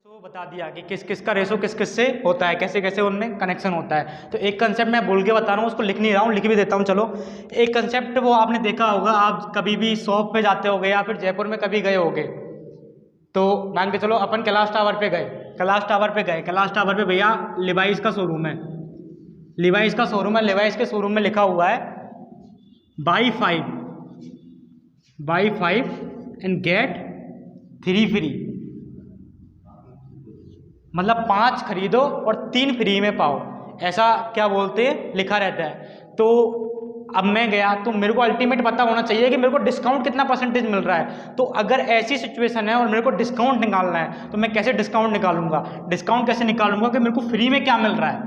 तो बता दिया कि किस किस का रेशो किस किस से होता है, कैसे कैसे उनमें कनेक्शन होता है। तो एक कंसेप्ट मैं बोल के बता रहा हूँ, उसको लिख नहीं रहा हूँ, लिख भी देता हूँ। चलो, एक कंसेप्ट वो आपने देखा होगा, आप कभी भी शॉप पे जाते होगे या फिर जयपुर में कभी गए होगे, तो मान के चलो अपन कैलाश टावर पे गए, कैलाश टावर पे भैया लिवाइस का शोरूम है, लिवाइस के शोरूम में लिखा हुआ है बाई 5 एंड गेट 3 फ्री, मतलब 5 खरीदो और 3 फ्री में पाओ, ऐसा क्या बोलते हैं, लिखा रहता है। तो अब मैं गया तो मेरे को अल्टीमेट पता होना चाहिए कि मेरे को डिस्काउंट कितना परसेंटेज मिल रहा है। तो अगर ऐसी सिचुएशन है और मेरे को डिस्काउंट निकालना है तो मैं कैसे डिस्काउंट निकालूंगा, डिस्काउंट कैसे निकालूंगा कि मेरे को फ्री में क्या मिल रहा है,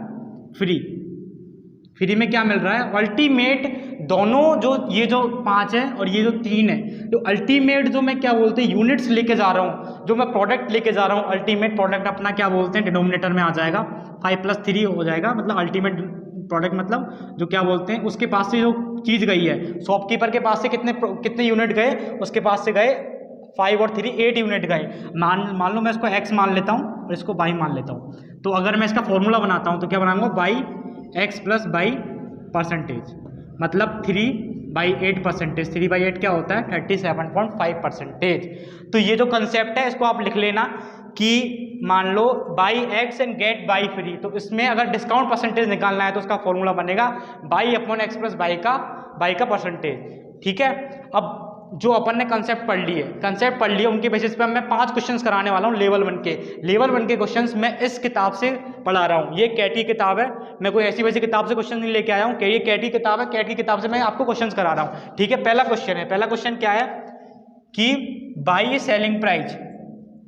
फ्री में क्या मिल रहा है। अल्टीमेट दोनों जो ये जो 5 है और ये जो 3 है, तो अल्टीमेट जो मैं क्या बोलते हैं यूनिट्स लेके जा रहा हूँ, जो मैं प्रोडक्ट लेके जा रहा हूँ, अल्टीमेट प्रोडक्ट अपना क्या बोलते हैं डिनोमिनेटर में आ जाएगा, 5 + 3 हो जाएगा, मतलब अल्टीमेट प्रोडक्ट मतलब जो क्या बोलते हैं उसके पास से जो चीज़ गई है, शॉपकीपर के पास से कितने यूनिट गए, उसके पास से गए 5 और 3 8 यूनिट गए। मान लो मैं इसको x मान लेता हूँ और इसको y मान लेता हूँ। तो अगर मैं इसका फॉर्मूला बनाता हूँ तो क्या बनाऊंगा, बाई x + बाई परसेंटेज, मतलब 3/8%। 3/8 क्या होता है, 37.5%। तो ये जो कंसेप्ट है इसको आप लिख लेना कि मान लो buy x and get buy free, तो इसमें अगर डिस्काउंट परसेंटेज निकालना है तो उसका फॉर्मूला बनेगा बाई/x + बाई का परसेंटेज। ठीक है, अब जो अपन ने कंसेप्ट पढ़ लिए उनके बेसिस पे मैं 5 क्वेश्चंस कराने वाला हूँ लेवल 1 के क्वेश्चंस मैं इस किताब से पढ़ा रहा हूँ। ये कैट की किताब है, मैं कोई ऐसी वैसी किताब से क्वेश्चन नहीं लेके आया हूँ, ये कैट की किताब है, कैट की किताब से मैं आपको क्वेश्चंस करा रहा हूँ। ठीक है, पहला क्वेश्चन क्या है कि बाई सेलिंग प्राइस,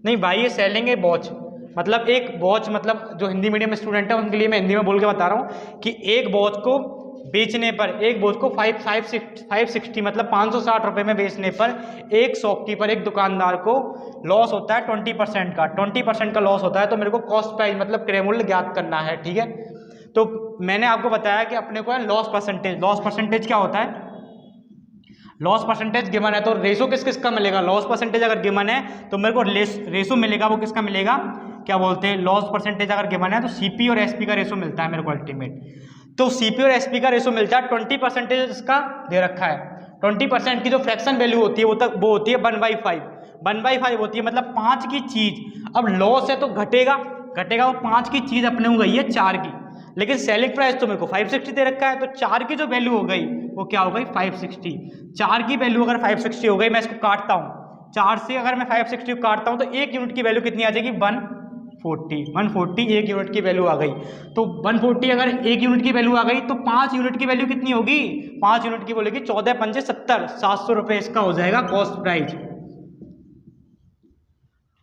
नहीं by A selling a watch, मतलब एक वॉच, मतलब जो हिंदी मीडियम स्टूडेंट है उनके लिए मैं हिंदी में बोल के बता रहा हूँ कि एक वॉच को बेचने पर, एक वॉच को 560 मतलब 560 रुपये में बेचने पर एक शॉपकीपर, एक दुकानदार को लॉस होता है 20% का, 20% का लॉस होता है। तो मेरे को कॉस्ट प्राइस मतलब क्रय मूल्य ज्ञात करना है। ठीक है, तो मैंने आपको बताया कि अपने को है लॉस परसेंटेज क्या होता है, लॉस परसेंटेज गिवन है तो रेशो किस किस का मिलेगा, लॉस परसेंटेज अगर गिवन है तो मेरे को रेशो मिलेगा, वो किसका मिलेगा, क्या बोलते हैं, लॉस परसेंटेज अगर गिवन है तो सीपी और एसपी का रेशो मिलता है मेरे को अल्टीमेट। तो सीपी और एसपी का रेशो मिलता है, 20% इसका दे रखा है, 20% की जो फ्रैक्शन वैल्यू होती है वो होती है 1/5 होती है, मतलब 5 की चीज। अब लॉस है तो घटेगा, वो 5 की चीज अपने को गई है 4 की, लेकिन सेलिंग प्राइस तो मेरे को 560 दे रखा है, तो 4 की जो वैल्यू हो गई वो क्या हो गई 560। 4 की वैल्यू अगर 560 हो गई, मैं इसको काटता हूँ 4 से, अगर मैं 560 को काटता हूँ तो एक यूनिट की वैल्यू कितनी आ जाएगी, 140 एक यूनिट की वैल्यू आ गई। तो 140 अगर एक यूनिट की वैल्यू आ गई तो 5 यूनिट की वैल्यू कितनी होगी, 5 यूनिट की बोलेगी 14×5 = 70, 700 रुपये इसका हो जाएगा कॉस्ट प्राइस।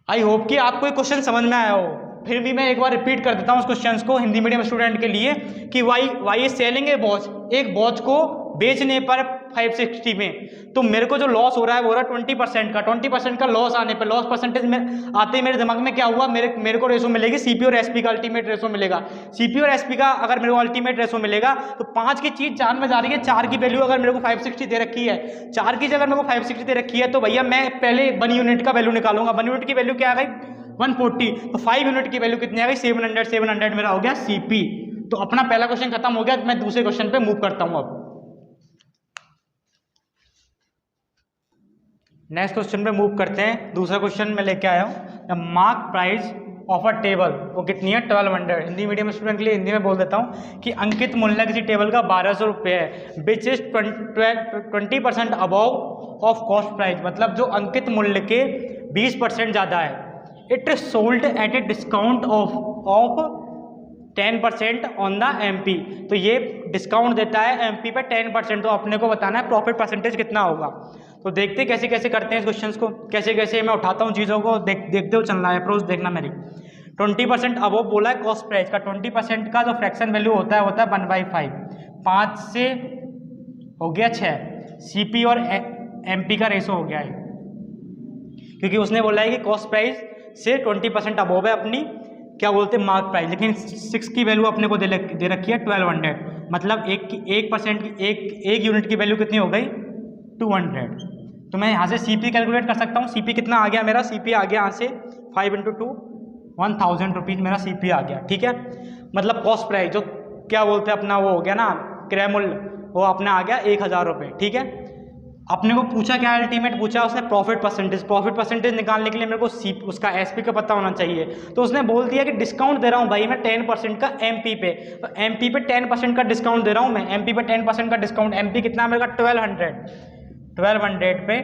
आई होप कि आपको ये क्वेश्चन समझ में आया हो। फिर भी मैं एक बार रिपीट कर देता हूँ उस क्वेश्चंस को हिंदी मीडियम स्टूडेंट के लिए कि why is selling a watch, एक वॉच को बेचने पर 560 में, तो मेरे को जो लॉस हो रहा है वो हो रहा है 20% का, 20% का लॉस आने पर, लॉस परसेंटेज में आते ही मेरे दिमाग में क्या हुआ, मेरे को रेशो मिलेगी सीपी और एसपी का अल्टीमेट रेशो मिलेगा। सीपी और एसपी का अगर मेरे को अल्टीमेट रेशो मिलेगा तो 5 की चीज 4 में जा रही है, 4 की वैल्यू अगर मेरे को 560 दे रखी है, 4 की जगह मेरे को 560 दे रखी है, तो भैया मैं पहले 1 यूनिट का वैल्यू निकालूंगा। 1 यूनिट की वैल्यू क्या आ गई 140, तो 5 यूनिट की वैल्यू कितनी आ गई 700 मेरा हो गया सीपी। तो अपना पहला क्वेश्चन खत्म हो गया, मैं दूसरे क्वेश्चन पे मूव करता हूं। अब नेक्स्ट क्वेश्चन पे मूव करते हैं। दूसरा क्वेश्चन मैं लेके आया हूं, mark price of a table, वो कितनी है 1200। हिंदी मीडियम स्टूडेंट के लिए हिंदी में बोल देता हूं कि अंकित मूल्य किसी टेबल का 1200 रुपये है, which is 20% above of cost price, मतलब जो अंकित मूल्य के 20% ज़्यादा है। It is sold at A discount of 10% on the MP, तो ये डिस्काउंट देता है एमपी पे 10%, तो अपने को बताना है प्रॉफिट परसेंटेज कितना होगा। तो देखते कैसे कैसे करते हैं इस क्वेश्चंस को, कैसे कैसे मैं उठाता हूँ चीज़ों को, देखते हुए चलना है, अप्रोच देखना मेरी। 20% अबव बोला है कॉस्ट प्राइस का, 20% का जो फ्रैक्शन वैल्यू होता है 1/5, 5 से हो गया 6, सीपी और एमपी का रेशो हो गया है, क्योंकि उसने बोला है कि कॉस्ट प्राइस से 20% अबव है अपनी क्या बोलते हैं मार्क प्राइस, लेकिन 6 की वैल्यू अपने को दे रखी है 1200, मतलब एक यूनिट की वैल्यू कितनी हो गई 200। तो मैं यहाँ से सीपी कैलकुलेट कर सकता हूँ, सीपी कितना आ गया मेरा, सीपी आ गया यहाँ से 5 × 2 1000 रुपीज़ मेरा CP आ गया, ठीक है। मतलब कॉस्ट प्राइस जो क्या बोलते हैं अपना वो हो गया ना क्रय मूल्य, वो अपना आ गया 1000 रुपये, ठीक है। अपने को पूछा क्या अल्टीमेट पूछा उसने प्रॉफिट परसेंटेज निकालने के लिए मेरे को उसका SP का पता होना चाहिए। तो उसने बोल दिया कि डिस्काउंट दे रहा हूँ भाई मैं 10% का MP पे, तो MP पे 10% का डिस्काउंट दे रहा हूँ मैं। MP पे 10% का डिस्काउंट, MP कितना है मेरे का 1200 पे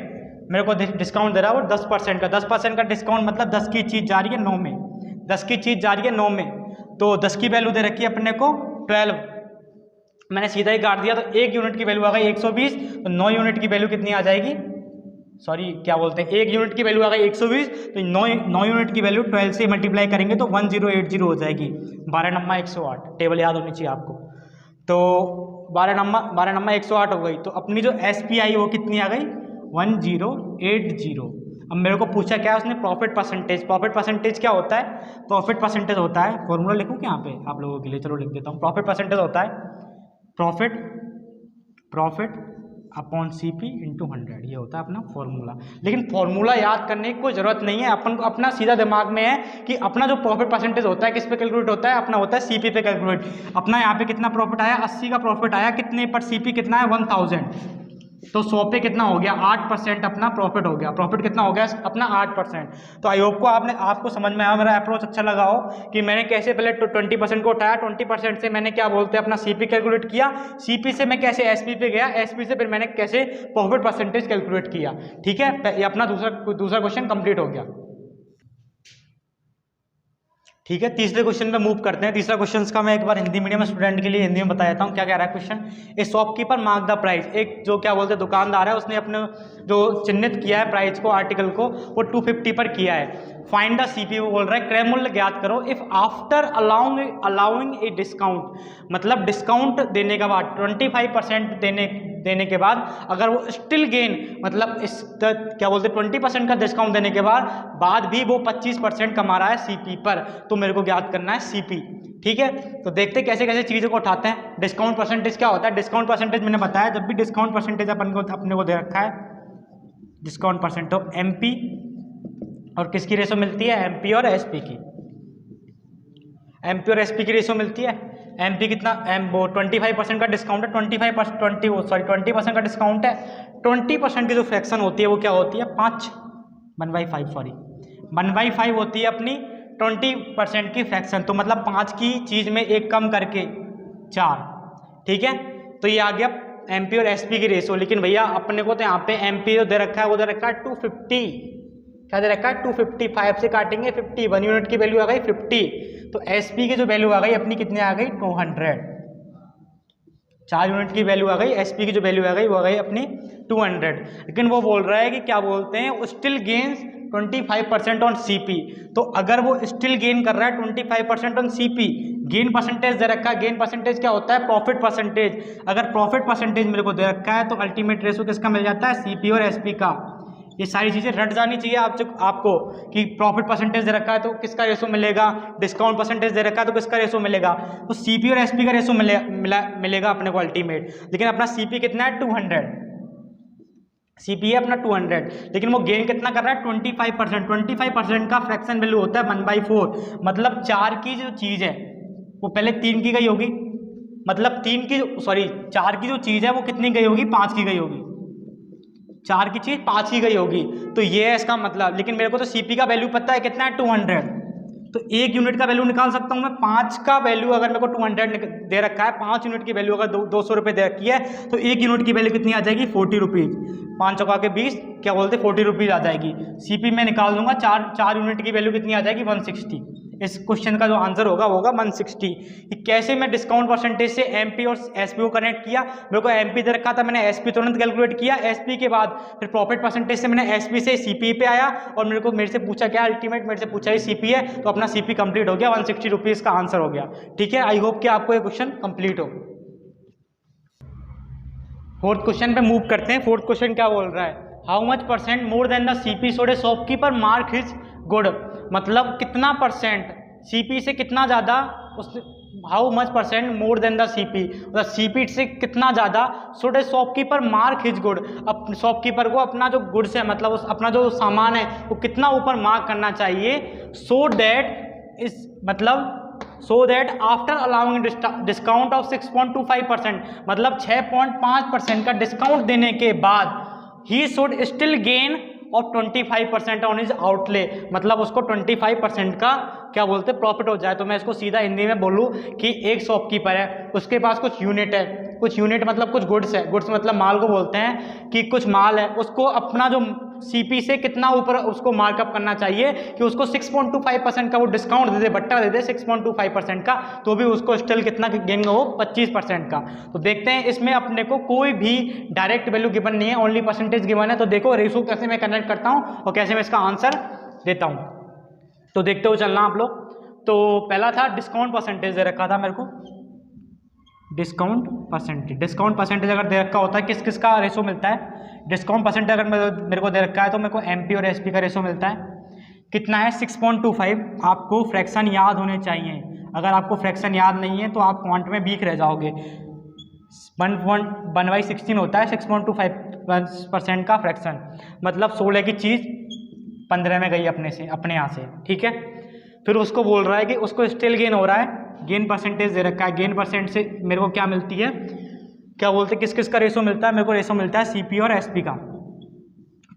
मेरे को डिस्काउंट दे रहा है वो 10% का। 10% का डिस्काउंट मतलब 10 की चीज़ जा रही है 9 में, 10 की चीज़ जा रही है 9 में, तो 10 की वैल्यू दे रखी है अपने को 12, मैंने सीधा ही काट दिया तो 1 यूनिट की वैल्यू आ गई 120, तो 9 यूनिट की वैल्यू कितनी आ जाएगी, सॉरी क्या बोलते हैं 1 यूनिट की वैल्यू आ गई 120, तो 9 यूनिट की वैल्यू 12 से मल्टीप्लाई करेंगे तो 1080 हो जाएगी। 12 नम्मा 108, टेबल याद होनी चाहिए आपको। तो 12 नम्मा 108 हो गई, तो अपनी जो SP आई वो कितनी आ गई 1080। अब मेरे को पूछा क्या उसने प्रॉफिट परसेंटेज क्या होता है, प्रॉफिट परसेंटेज होता है, फॉर्मूला लिखूँ क्या यहाँ पे आप लोगों के लिए, चलो लिख देता हूँ। प्रॉफिट परसेंटेज होता है प्रॉफिट अपॉन CP इंटू 100, ये होता है अपना फॉर्मूला। लेकिन फॉर्मूला याद करने की कोई ज़रूरत नहीं है, अपन को अपना सीधा दिमाग में है कि अपना जो प्रॉफिट परसेंटेज होता है किस पे कैलकुलेट होता है, अपना होता है CP पे कैलकुलेट। अपना यहाँ पे कितना प्रॉफिट आया 80 का प्रॉफिट आया, कितने पर CP कितना है 1000, तो 100 पे कितना हो गया 8% अपना प्रॉफिट हो गया। प्रॉफिट कितना हो गया अपना 8%। तो आई होप को आपको समझ में आया, मेरा अप्रोच अच्छा लगा हो कि मैंने कैसे पहले 20% को उठाया, 20% से मैंने क्या बोलते हैं अपना CP कैलकुलेट किया, CP से मैं कैसे SP पे गया, SP से फिर मैंने कैसे प्रॉफिट परसेंटेज कैलकुलेट किया, ठीक है। ये अपना दूसरा क्वेश्चन कंप्लीट हो गया, ठीक है। तीसरे क्वेश्चन पे मूव करते हैं। तीसरा क्वेश्चन का मैं एक बार हिंदी मीडियम स्टूडेंट के लिए हिंदी में बता देता हूँ क्या कह रहा है question. A shopkeeper mark the price, एक जो क्या बोलते हैं दुकानदार है उसने अपने जो चिन्हित किया है प्राइस को, आर्टिकल को, वो 250 पर किया है। फाइंड द CP, वो बोल रहा है क्रय मूल्य ज्ञात करो if after allowing a discount, मतलब डिस्काउंट देने के बाद 25% देने के बाद अगर वो स्टिल गेन, मतलब क्या बोलते हैं 20% का डिस्काउंट देने के बाद भी वो 25% कमा रहा है CP पर, तो मेरे को ज्ञात करना है CP, ठीक है। तो देखते कैसे कैसे चीज़ों को उठाते हैं। डिस्काउंट परसेंटेज क्या होता है, डिस्काउंट परसेंटेज मैंने बताया, जब भी डिस्काउंट परसेंटेज अपने को दे रखा है, डिस्काउंट परसेंटेज तो MP और किसकी रेशो मिलती है, MP और SP की, MP और SP की रेशो मिलती है। MP कितना, वो 25% का डिस्काउंट है, 20% का डिस्काउंट है, 20% की जो फ्रैक्शन होती है वो क्या होती है 1/5 होती है अपनी 20% की फ्रैक्शन, तो मतलब 5 की चीज़ में एक कम करके 4, ठीक है। तो ये आ गया MP और SP की रेशो। लेकिन भैया अपने को तो यहाँ पे MP जो दे रखा है वो दे रखा है 250, क्या दे रखा है 255 से काटेंगे 50, 1 यूनिट की वैल्यू आ गई 50, तो SP की जो वैल्यू आ गई अपनी कितने आ गई 200, 4 यूनिट की वैल्यू आ गई, SP की जो वैल्यू आ गई वो आ गई अपनी 200। लेकिन वो बोल रहा है कि क्या बोलते हैं स्टिल गेन्स 25% ऑन CP, तो अगर वो स्टिल गेन कर रहा है 25% ऑन CP, गेन परसेंटेज दे रखा है, गेन परसेंटेज क्या होता है प्रॉफिट परसेंटेज, अगर प्रॉफिट परसेंटेज मेरे को दे रखा है तो अल्टीमेट रेशो किसका मिल जाता है CP और SP का। ये सारी चीज़ें रट जानी चाहिए आपको कि प्रॉफिट परसेंटेज दे रखा है तो किसका रेशो मिलेगा, डिस्काउंट परसेंटेज दे रखा है तो किसका रेशो मिलेगा, तो CP और SP का रेशो मिलेगा अपने को अल्टीमेट। लेकिन अपना CP कितना है 200, CP है अपना 200, लेकिन वो गेन कितना कर रहा है 25%। का फ्रैक्शन वैल्यू होता है 1/4, मतलब 4 की जो चीज़ है वो पहले 3 की गई होगी, मतलब 4 की जो चीज़ है वो कितनी गई होगी 5 की गई होगी, 4 की चीज़ 5 की गई होगी, तो ये है इसका मतलब। लेकिन मेरे को तो CP का वैल्यू पता है कितना है 200, तो 1 यूनिट का वैल्यू निकाल सकता हूँ मैं। 5 का वैल्यू अगर मेरे को 200 दे रखा है, 5 यूनिट की वैल्यू अगर 200 रुपये दे रखी है, तो 1 यूनिट की वैल्यू कितनी आ जाएगी 40 रुपीज़, 5 चौका के 20 क्या बोलते 40 रुपीज़ आ जाएगी। CP में निकाल दूंगा, 4 यूनिट की वैल्यू कितनी आ जाएगी 160। इस क्वेश्चन का जो आंसर होगा वो होगा 160। कि कैसे मैं डिस्काउंट परसेंटेज से MP और SP को कनेक्ट किया, मेरे को MP दे रखा था, मैंने SP तुरंत कैलकुलेट किया, SP के बाद फिर प्रॉफिट परसेंटेज से मैंने SP से CP पे आया, और मेरे से पूछा क्या अल्टीमेट, मेरे से पूछा ही CP है, तो अपना CP कंप्लीट हो गया, 160 रुपीज़ का आंसर हो गया, ठीक है। आई होप कि आपको ये क्वेश्चन कंप्लीट हो। फोर्थ क्वेश्चन पे मूव करते हैं। फोर्थ क्वेश्चन क्या बोल रहा है, how much percent more than the CP should A shopkeeper mark his good, मतलब कितना परसेंट CP से कितना ज़्यादा how much percent more than the CP, मतलब CP से कितना ज़्यादा should A shopkeeper mark his good, अब शॉपकीपर को अपना जो गुड्स है, मतलब अपना जो सामान है वो कितना ऊपर मार्क करना चाहिए, सो डैट इस मतलब so that after allowing discount of 6.25%, मतलब 6.5% का डिस्काउंट देने के बाद he should still gain of 25% on his outlay, मतलब उसको 25% का क्या बोलते हैं प्रॉफिट हो जाए। तो मैं इसको सीधा हिंदी में बोलूँ कि एक शॉपकीपर है, उसके पास कुछ यूनिट है, कुछ यूनिट मतलब कुछ गुड्स है, गुड्स मतलब माल को बोलते हैं कि कुछ माल है, उसको अपना जो सीपी से कितना ऊपर उसको मार्कअप करना चाहिए कि उसको 6.25% का वो डिस्काउंट दे दे, बट्टा दे दे 6.25% का, तो भी उसको स्टिल कितना गेन हो 25% का। तो देखते हैं इसमें अपने को कोई भी डायरेक्ट वैल्यू गिवन नहीं है, ओनली परसेंटेज गिवन है। तो देखो रेशो कैसे मैं कनेक्ट करता हूँ और कैसे मैं इसका आंसर देता हूँ, तो देखते हो चलना आप लोग। तो पहला था डिस्काउंट परसेंटेज दे रखा था मेरे को, डिस्काउंट परसेंटेज अगर दे रखा होता है किस किस का रेशो मिलता है, डिस्काउंट परसेंटेज अगर मेरे को दे रखा है तो मेरे को एमपी और एसपी का रेशो मिलता है, कितना है 6.25। आपको फ्रैक्शन याद होने चाहिए, अगर आपको फ्रैक्शन याद नहीं है तो आप क्वांट में वीक रह जाओगे। 1/16 होता है 6.25% का फ्रैक्शन, मतलब 16 की चीज़ 15 में गई अपने यहाँ से, ठीक है। फिर उसको बोल रहा है कि उसको स्टिल गेन हो रहा है, गेन परसेंटेज दे रखा है, गेन परसेंट से मेरे को क्या मिलती है, क्या बोलते हैं किस किस का रेशो मिलता है, मेरे को रेशो मिलता है सीपी और एसपी का,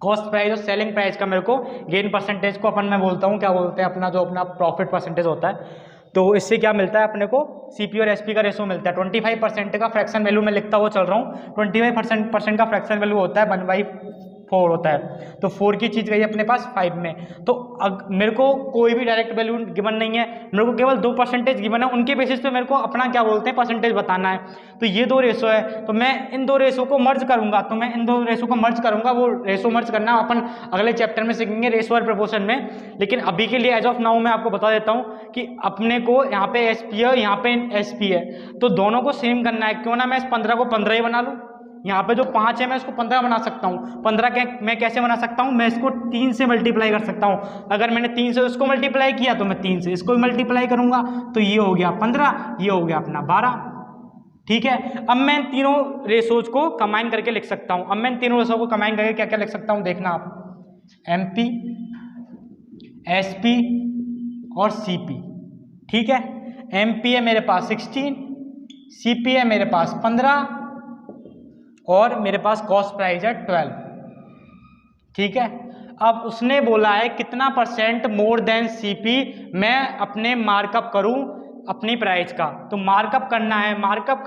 कॉस्ट प्राइस और सेलिंग प्राइस का। मेरे को गेन परसेंटेज को अपन मैं बोलता हूँ क्या बोलते हैं अपना जो अपना प्रॉफिट परसेंटेज होता है, तो इससे क्या मिलता है अपने को सीपी और एसपी का रेशो मिलता है। 25% का फ्रैक्शन वैल्यू में लिखता हुआ चल रहा हूँ, 25% का फ्रैक्शन वैल्यू होता है 1/4 होता है, तो 4 की चीज़ गई अपने पास 5 में। तो मेरे को कोई भी डायरेक्ट वैल्यू गिवन नहीं है, मेरे को केवल 2 परसेंटेज गिवन है, उनके बेसिस पे मेरे को अपना क्या बोलते हैं परसेंटेज बताना है। तो ये 2 रेशो है, तो मैं इन 2 रेशो को मर्ज करूंगा, वो रेशो मर्ज करना अपन अगले चैप्टर में सीखेंगे रेशो और प्रपोर्शन में। लेकिन अभी के लिए एज ऑफ नाउ मैं आपको बता देता हूँ कि अपने को यहाँ पे एसपी है, यहाँ पे एसपी है, तो दोनों को सेम करना है। क्यों ना मैं इस 15 को 15 ही बना लूँ, यहाँ पे जो 5 है मैं इसको 15 बना सकता हूँ। 15 मैं कैसे बना सकता हूँ, मैं इसको 3 से मल्टीप्लाई कर सकता हूँ। अगर मैंने 3 से इसको मल्टीप्लाई किया तो मैं 3 से इसको भी मल्टीप्लाई करूँगा, तो ये हो गया 15, ये हो गया अपना 12, ठीक है। अब मैं तीनों रेशोज को कंबाइन करके लिख सकता हूँ। अब मैं तीनों रेशो को कंबाइन करके क्या क्या लिख सकता हूँ देखना आप, एमपी, एसपी और सीपी, ठीक है। एमपी है मेरे पास 16, सीपी है मेरे पास 15 और मेरे पास कॉस्ट प्राइस है 12, ठीक है। अब उसने बोला है कितना परसेंट मोर देन सीपी मैं अपने मार्कअप करूं अपनी प्राइस का, तो मार्कअप करना है, मार्कअप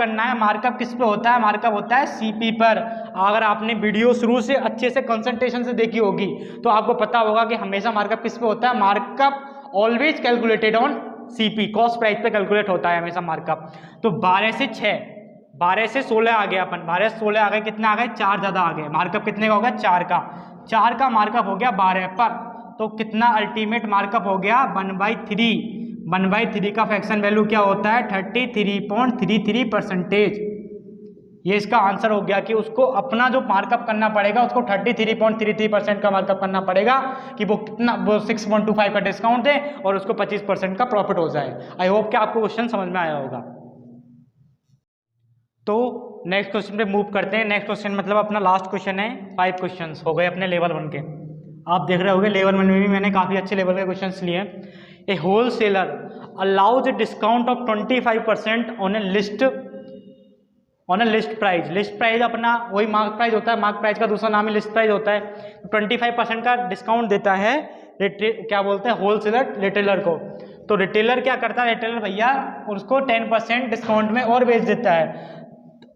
किस पे होता है, मार्कअप होता है सीपी पर। अगर आपने वीडियो शुरू से अच्छे से कंसंट्रेशन से देखी होगी तो आपको पता होगा कि हमेशा मार्कअप किस पे होता है, markup always calculated on CP, cost price पे कैलकुलेट होता है हमेशा मार्कअप। तो 12 से 6, 12 से 16 आ गया अपन, 12 से 16 आ गए, कितना आ गए 4 ज़्यादा आ गए, मार्कअप कितने का होगा 4 का मार्कअप हो गया 12 पर, तो कितना अल्टीमेट मार्कअप हो गया 1/3 का फ्रैक्शन वैल्यू क्या होता है 33.33%। ये इसका आंसर हो गया कि उसको अपना जो मार्कअप करना पड़ेगा उसको 33.33% का मार्कअप करना पड़ेगा कि वो कितना, वो 6.25 का डिस्काउंट दे और उसको 25% का प्रॉफिट हो जाए। आई होप कि आपको क्वेश्चन समझ में आया होगा। तो नेक्स्ट क्वेश्चन पे मूव करते हैं। नेक्स्ट क्वेश्चन मतलब अपना लास्ट क्वेश्चन है, 5 क्वेश्चंस हो गए अपने लेवल 1 के। आप देख रहे होंगे लेवल 1 में भी मैंने काफ़ी अच्छे लेवल के क्वेश्चंस लिए हैं। A wholesaler allows a discount of 25% on a list price. List price अपना वही मार्क प्राइस होता है, मार्क प्राइस का दूसरा नाम ही लिस्ट प्राइस होता है। 25% का डिस्काउंट देता है क्या बोलते हैं होल सेलर रिटेलर को। तो रिटेलर क्या करता है, रिटेलर भैया उसको 10% डिस्काउंट में और बेच देता है।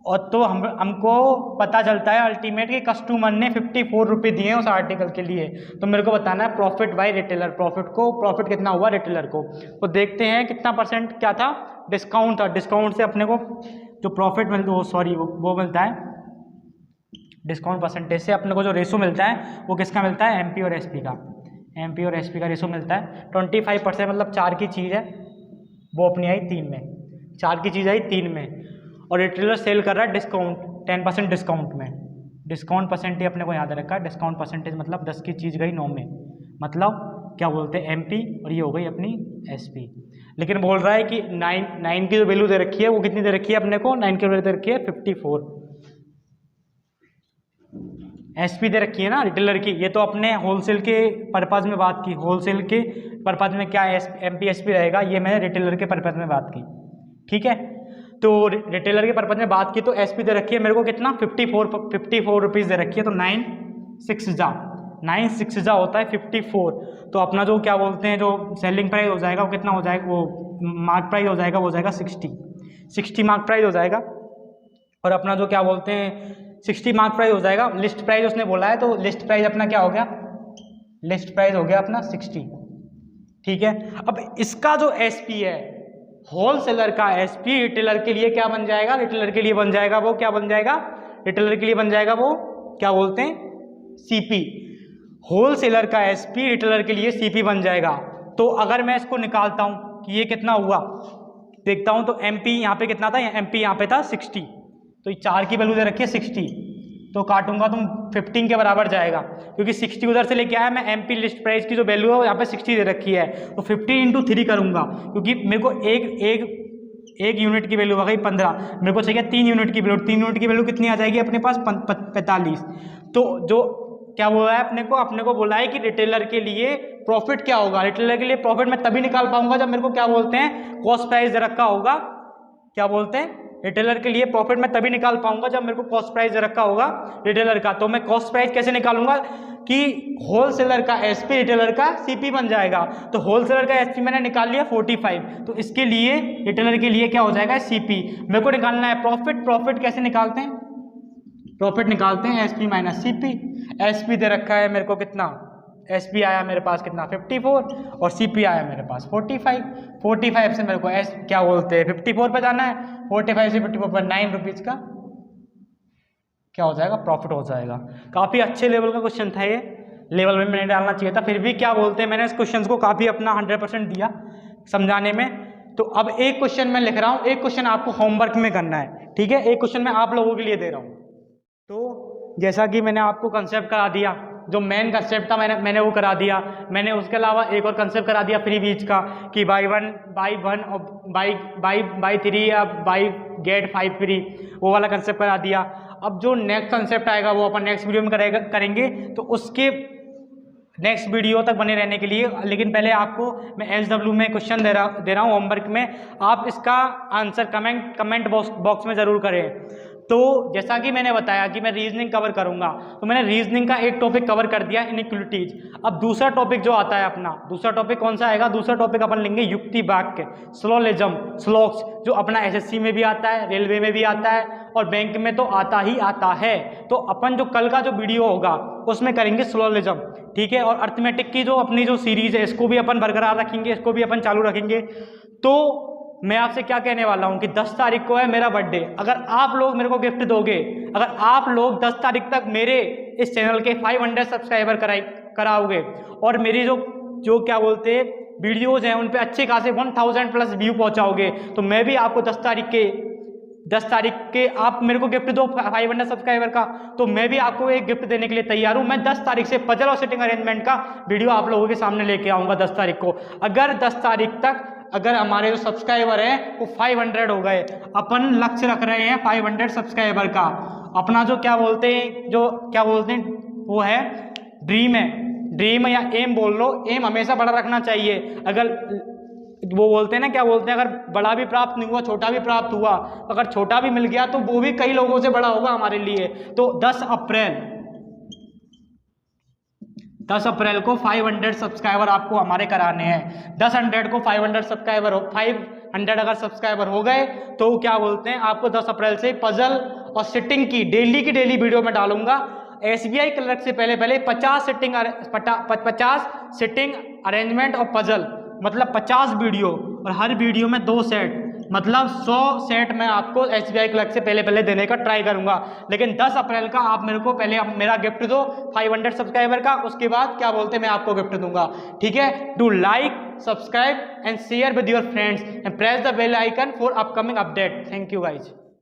और तो हमको पता चलता है अल्टीमेट कि कस्टमर ने 54 रुपये दिए उस आर्टिकल के लिए। तो मेरे को बताना है प्रॉफिट बाय रिटेलर, प्रॉफिट कितना हुआ रिटेलर को। तो देखते हैं कितना परसेंट क्या था, डिस्काउंट था। डिस्काउंट से अपने को जो प्रॉफिट मिलता है वो मिलता है, डिस्काउंट परसेंटेज से अपने को जो रेशो मिलता है वो किसका मिलता है, एमपी और एसपी का। एमपी और एसपी का रेशो मिलता है 25%, मतलब 4 की चीज़ है वो अपनी आई 3 में, 4 की चीज़ आई 3 में, और रिटेलर सेल कर रहा है डिस्काउंट 10% डिस्काउंट में। डिस्काउंट परसेंटेज अपने को याद रखा है, डिस्काउंट परसेंटेज मतलब 10 की चीज़ गई 9 में, मतलब क्या बोलते हैं एमपी, और ये हो गई अपनी एसपी। लेकिन बोल रहा है कि 9 की जो वैल्यू दे रखी है वो कितनी दे रखी है अपने को, 9 की वैल्यू दे रखी है 54। एसपी दे रखी है ना रिटेलर की, ये तो अपने होलसेल के पर्पज़ में बात की, होलसेल के पर्पज़ में क्या एमपी एसपी रहेगा, ये मैंने रिटेलर के पर्पज़ में बात की, ठीक है। तो रिटेलर के पर्पज़ में बात की तो एसपी दे रखी है मेरे को कितना 54 रुपीज़ दे रखी है, तो 9 जा होता है 54। तो अपना जो क्या बोलते हैं जो सेलिंग प्राइस हो जाएगा वो कितना हो जाएगा, वो मार्क प्राइस हो जाएगा, वो हो जाएगा 60 मार्क प्राइस हो जाएगा। और अपना जो क्या बोलते हैं 60 मार्क प्राइस हो जाएगा। लिस्ट प्राइस उसने बोला है तो लिस्ट प्राइस अपना क्या हो गया, लिस्ट प्राइस हो गया अपना 60, ठीक है। अब इसका जो एसपी है होलसेलर का एसपी रिटेलर के लिए क्या बन जाएगा, रिटेलर के लिए बन जाएगा वो क्या बन जाएगा, रिटेलर के लिए बन जाएगा वो क्या बोलते हैं सीपी। होलसेलर का एसपी रिटेलर के लिए सीपी बन जाएगा। तो अगर मैं इसको निकालता हूं कि ये कितना हुआ, देखता हूं तो एमपी यहाँ पे कितना था, एमपी यहाँ पे था 60, तो 4 की वैल्यू दे रखी है 60, तो काटूंगा तो 15 के बराबर जाएगा, क्योंकि 60 उधर से लेके आया मैं, एमपी लिस्ट प्राइस की जो वैल्यू है यहाँ पे 60 दे रखी है, तो 50 × 3 करूंगा, क्योंकि मेरे को एक यूनिट की वैल्यू आ गई 15, मेरे को चाहिए 3 यूनिट की वैल्यू, 3 यूनिट की वैल्यू कितनी आ जाएगी अपने पास 45। तो जो क्या बोला है अपने को बोला है कि रिटेलर के लिए प्रॉफिट क्या होगा, रिटेलर के लिए प्रॉफिट मैं तभी निकाल पाऊंगा जब मेरे को क्या बोलते हैं कॉस्ट प्राइस दे रखा होगा, क्या बोलते हैं रिटेलर के लिए प्रॉफिट मैं तभी निकाल पाऊंगा जब मेरे को कॉस्ट प्राइस दे रखा होगा रिटेलर का। तो मैं कॉस्ट प्राइस कैसे निकालूंगा कि होलसेलर का एसपी रिटेलर का सीपी बन जाएगा। तो होलसेलर का एसपी मैंने निकाल लिया 45, तो इसके लिए रिटेलर के लिए क्या हो जाएगा सीपी। मेरे को निकालना है प्रॉफिट, प्रॉफिट कैसे निकालते हैं, प्रॉफिट निकालते हैं एसपी माइनस सीपी। एसपी दे रखा है मेरे को कितना, एसपी आया मेरे पास कितना 54 और सीपी आया मेरे पास 45। 45 से मेरे को क्या बोलते हैं 54 पे जाना है, 45 से 54 पर 9 रुपीज़ का क्या हो जाएगा प्रॉफिट हो जाएगा। काफ़ी अच्छे लेवल का क्वेश्चन था ये, लेवल में मैंने डालना चाहिए था, फिर भी क्या बोलते हैं मैंने इस क्वेश्चन को काफ़ी अपना 100% दिया समझाने में। तो अब एक क्वेश्चन मैं लिख रहा हूँ, एक क्वेश्चन आपको होमवर्क में करना है, ठीक है। एक क्वेश्चन मैं आप लोगों के लिए दे रहा हूँ। तो जैसा कि मैंने आपको कंसेप्ट करा दिया, जो मेन कंसेप्ट था मैंने वो करा दिया, मैंने उसके अलावा एक और कंसेप्ट करा दिया फ्री बीच का कि बाई वन और बाई 3 या बाई गेट 5 फ्री, वो वाला कंसेप्ट करा दिया। अब जो नेक्स्ट कंसेप्ट आएगा वो अपन नेक्स्ट वीडियो में करेंगे, तो उसके नेक्स्ट वीडियो तक बने रहने के लिए, लेकिन पहले आपको मैं SW में क्वेश्चन दे रहा हूँ होमवर्क में, आप इसका आंसर कमेंट बॉक्स में ज़रूर करें। तो जैसा कि मैंने बताया कि मैं रीजनिंग कवर करूंगा, तो मैंने रीजनिंग का एक टॉपिक कवर कर दिया इनइक्वालिटीज। अब दूसरा टॉपिक जो आता है अपना, दूसरा टॉपिक कौन सा आएगा, दूसरा टॉपिक अपन लेंगे युक्ति वाक्य, स्लोलिज्म, स्लोक्स, जो अपना SSC में भी आता है, रेलवे में भी आता है और बैंक में तो आता ही आता है। तो अपन जो कल का जो वीडियो होगा उसमें करेंगे स्लोलिज्म, ठीक है। और अर्थमेटिक की जो अपनी जो सीरीज है इसको भी अपन बरकरार रखेंगे, इसको भी अपन चालू रखेंगे। तो मैं आपसे क्या कहने वाला हूं कि 10 तारीख को है मेरा बर्थडे, अगर आप लोग मेरे को गिफ्ट दोगे, अगर आप लोग 10 तारीख तक मेरे इस चैनल के 500 सब्सक्राइबर कराओगे और मेरी जो क्या बोलते हैं वीडियोज़ हैं उन पे अच्छे खासे 1000 प्लस व्यू पहुंचाओगे, तो मैं भी आपको 10 तारीख के आप मेरे को गिफ्ट दो 500 सब्सक्राइबर का, तो मैं भी आपको एक गिफ्ट देने के लिए तैयार हूं। मैं 10 तारीख से पजल और सिटिंग अरेंजमेंट का वीडियो आप लोगों के सामने लेके आऊँगा 10 तारीख को। अगर 10 तारीख तक अगर हमारे जो सब्सक्राइबर हैं वो 500 हो गए, अपन लक्ष्य रख रहे हैं 500 सब्सक्राइबर का, अपना जो क्या बोलते हैं वो है ड्रीम है, ड्रीम या एम बोल लो, एम हमेशा बड़ा रखना चाहिए। अगर वो बोलते हैं ना क्या बोलते हैं, अगर बड़ा भी प्राप्त नहीं हुआ छोटा भी प्राप्त हुआ, अगर छोटा भी मिल गया तो वो भी कई लोगों से बड़ा होगा हमारे लिए। तो 10 अप्रैल को 500 सब्सक्राइबर आपको हमारे कराने हैं। 10 को 500 सब्सक्राइबर 500 अगर सब्सक्राइबर हो गए तो क्या बोलते हैं आपको 10 अप्रैल से पजल और सिटिंग की डेली वीडियो में डालूंगा। SBI क्लर्क से पहले 50 सिटिंग अरेंजमेंट और पजल, मतलब 50 वीडियो और हर वीडियो में 2 सेट, मतलब 100 सेट मैं आपको SBI क्लर्क से पहले देने का ट्राई करूंगा। लेकिन 10 अप्रैल का आप मेरे को पहले मेरा गिफ्ट दो 500 सब्सक्राइबर का, उसके बाद क्या बोलते हैं मैं आपको गिफ्ट दूंगा, ठीक है। Do like, subscribe and share with your friends and press the bell icon for upcoming update. Thank you guys.